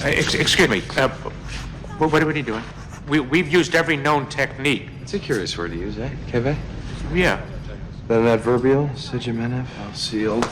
Excuse me. What are we doing? We've used every known technique. It's a curious word to use, eh, Keve? Yeah. Then adverbial, Sigimenev, sealed.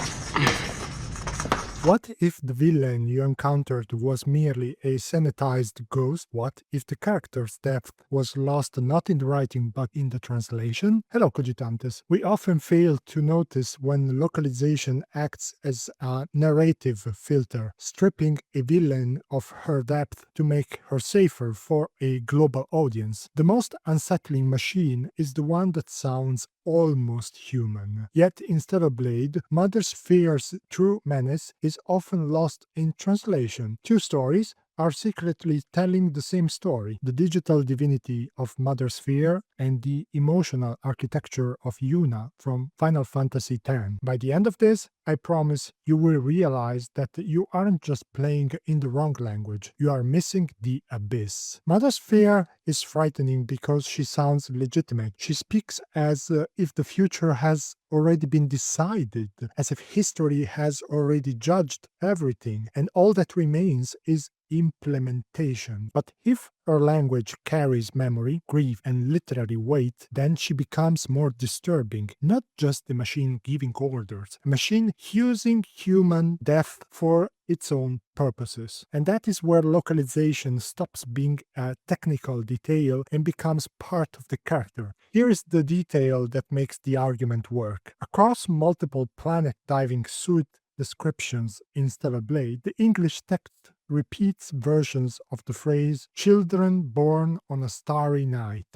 What if the villain you encountered was merely a sanitized ghost? What if the character's depth was lost not in the writing but in the translation? Hello, cogitantes. We often fail to notice when localization acts as a narrative filter, stripping a villain of her depth to make her safer for a global audience. The most unsettling machine is the one that sounds almost human. Yet in Stellar Blade, Mother Sphere's true menace is often lost in translation. Two stories are secretly telling the same story: the digital divinity of Mother Sphere and the emotional architecture of Yuna from Final Fantasy X. By the end of this, I promise you will realize that you aren't just playing in the wrong language, you are missing the abyss. Mother Sphere is frightening because she sounds legitimate. She speaks as if the future has already been decided, as if history has already judged everything, and all that remains is implementation. But if her language carries memory, grief, and literary weight, then she becomes more disturbing. Not just a machine giving orders, a machine using human depth for its own purposes. And that is where localization stops being a technical detail and becomes part of the character. Here is the detail that makes the argument work. Across multiple planet diving suit descriptions in Stellar Blade, the English text repeats versions of the phrase "children born on a starry night."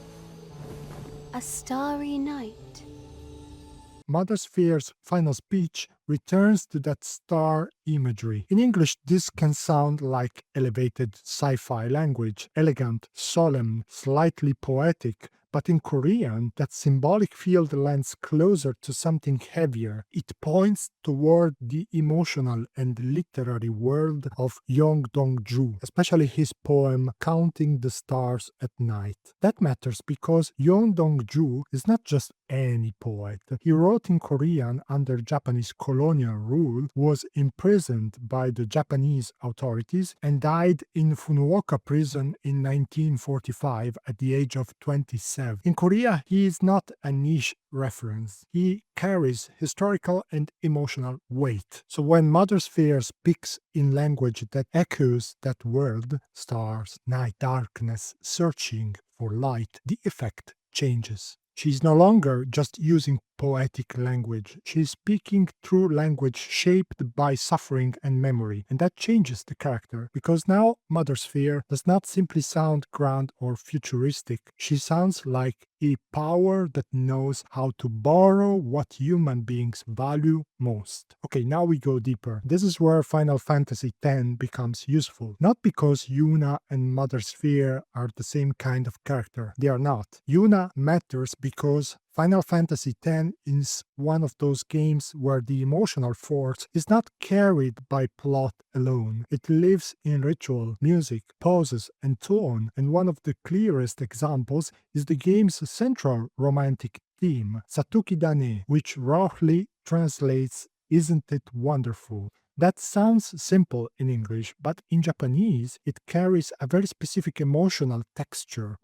A starry night. Mother Sphere's final speech returns to that star imagery. In English, this can sound like elevated sci-fi language, elegant, solemn, slightly poetic, but in Korean, that symbolic field lends closer to something heavier. It points toward the emotional and literary world of Yong Dong-ju, especially his poem Counting the Stars at Night. That matters because Yong Dong-ju is not just any poet. He wrote in Korean under Japanese colonial rule, was imprisoned by the Japanese authorities, and died in Fukuoka prison in 1945 at the age of 27. In Korea, he is not a niche reference. He carries historical and emotional weight. So when Mother Sphere speaks in language that echoes that world, stars, night, darkness, searching for light, the effect changes. She's no longer just using poetic language. She's speaking through language shaped by suffering and memory. And that changes the character, because now Mother Sphere does not simply sound grand or futuristic. She sounds like a power that knows how to borrow what human beings value most. Okay, now we go deeper. This is where Final Fantasy X becomes useful. Not because Yuna and Mother Sphere are the same kind of character. They are not. Yuna matters because Final Fantasy X is one of those games where the emotional force is not carried by plot alone. It lives in ritual, music, poses, and tone, and one of the clearest examples is the game's central romantic theme, Satuki Dane, which roughly translates "Isn't it wonderful?" That sounds simple in English, but in Japanese it carries a very specific emotional texture.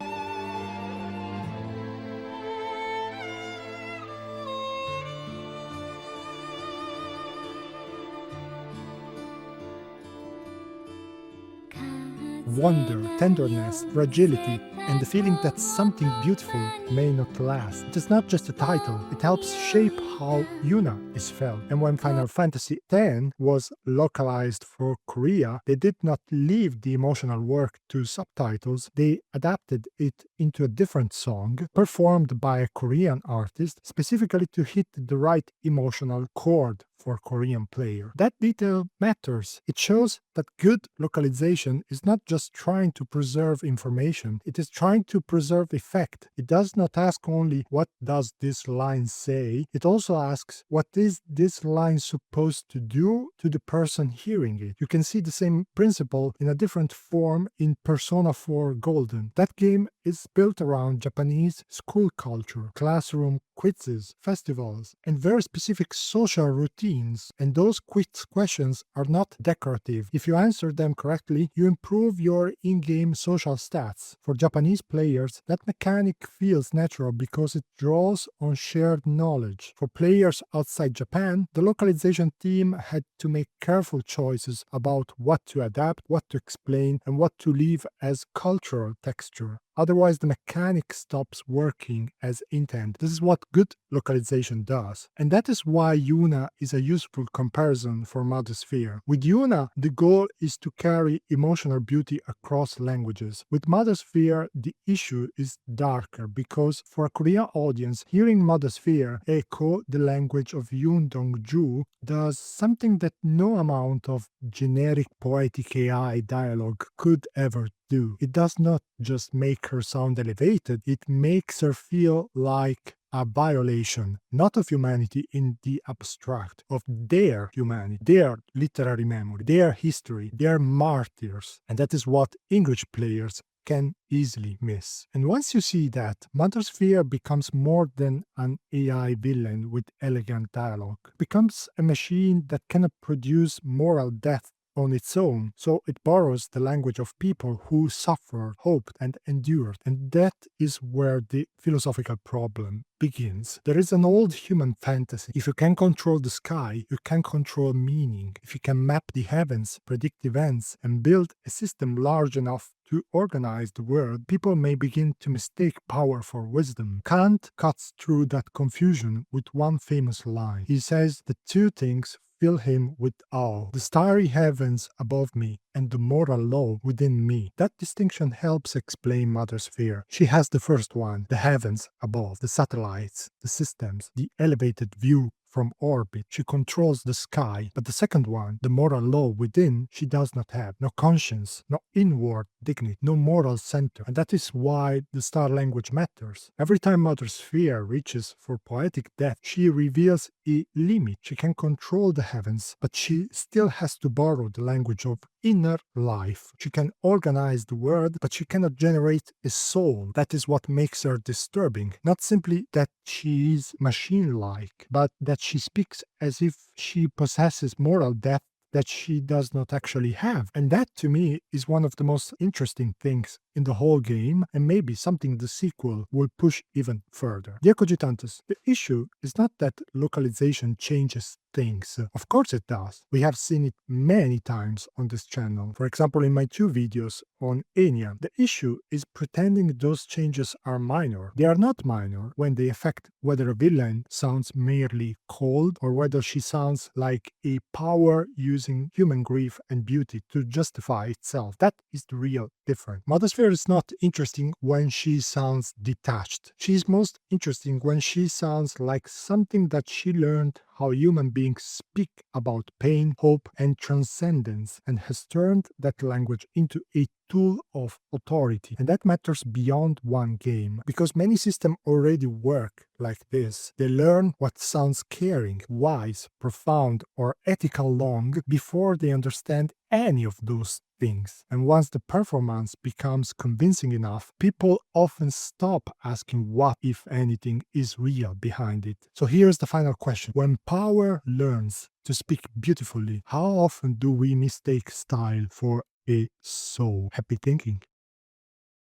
Wonder, tenderness, fragility, and the feeling that something beautiful may not last. It is not just a title, it helps shape how Yuna is felt. And when Final Fantasy X was localized for Korea, they did not leave the emotional work to subtitles, they adapted it into a different song, performed by a Korean artist, specifically to hit the right emotional chord for Korean player. That detail matters. It shows that good localization is not just trying to preserve information, it is trying to preserve effect. It does not ask only what does this line say, it also asks what is this line supposed to do to the person hearing it. You can see the same principle in a different form in Persona 4 Golden. That game is built around Japanese school culture, classroom quizzes, festivals, and very specific social routines. And those quiz questions are not decorative. If you answer them correctly, you improve your in-game social stats. For Japanese players, that mechanic feels natural because it draws on shared knowledge. For players outside Japan, the localization team had to make careful choices about what to adapt, what to explain, and what to leave as cultural texture. Otherwise, the mechanic stops working as intended. This is what good localization does. And that is why Yuna is a useful comparison for Mother Sphere. With Yuna, the goal is to carry emotional beauty across languages. With Mother Sphere, the issue is darker because for a Korean audience, hearing Mother Sphere echo the language of Yoon Dong-ju does something that no amount of generic poetic AI dialogue could ever do. It does not just make her sound elevated, it makes her feel like a violation, not of humanity in the abstract, of their humanity, their literary memory, their history, their martyrs. And that is what English players can easily miss. And once you see that, Mother Sphere becomes more than an AI villain with elegant dialogue. It becomes a machine that cannot produce moral depth on its own, so it borrows the language of people who suffered, hoped, and endured. And that is where the philosophical problem begins. There is an old human fantasy. If you can control the sky, you can control meaning. If you can map the heavens, predict events, and build a system large enough to organize the world, people may begin to mistake power for wisdom. Kant cuts through that confusion with one famous line. He says the two things fill him with awe: the starry heavens above me and the moral law within me. That distinction helps explain Mother Sphere. She has the first one, the heavens above, the satellites, the systems, the elevated view from orbit. She controls the sky. But the second one, the moral law within, she does not have. No conscience, no inward dignity, no moral center. And that is why the star language matters. Every time Mother Sphere reaches for poetic depth, she reveals a limit. She can control the heavens, but she still has to borrow the language of inner life. She can organize the world, but she cannot generate a soul. That is what makes her disturbing. Not simply that she is machine-like, but that she speaks as if she possesses moral depth that she does not actually have. And that, to me, is one of the most interesting things in the whole game, and maybe something the sequel will push even further. Dear Cogitantes, the issue is not that localization changes things. Of course it does. We have seen it many times on this channel. For example, in my 2 videos on Enya. The issue is pretending those changes are minor. They are not minor when they affect whether a villain sounds merely cold or whether she sounds like a power using human grief and beauty to justify itself. That is the real difference. Mother Sphere is not interesting when she sounds detached. She is most interesting when she sounds like something that she learned how human beings speak about pain, hope, and transcendence, and has turned that language into a tool of authority. And that matters beyond one game, because many systems already work like this. They learn what sounds caring, wise, profound, or ethical long before they understand any of those things. And once the performance becomes convincing enough, people often stop asking what, if anything, is real behind it. So here's the final question. When power learns to speak beautifully, how often do we mistake style for a soul? Happy thinking.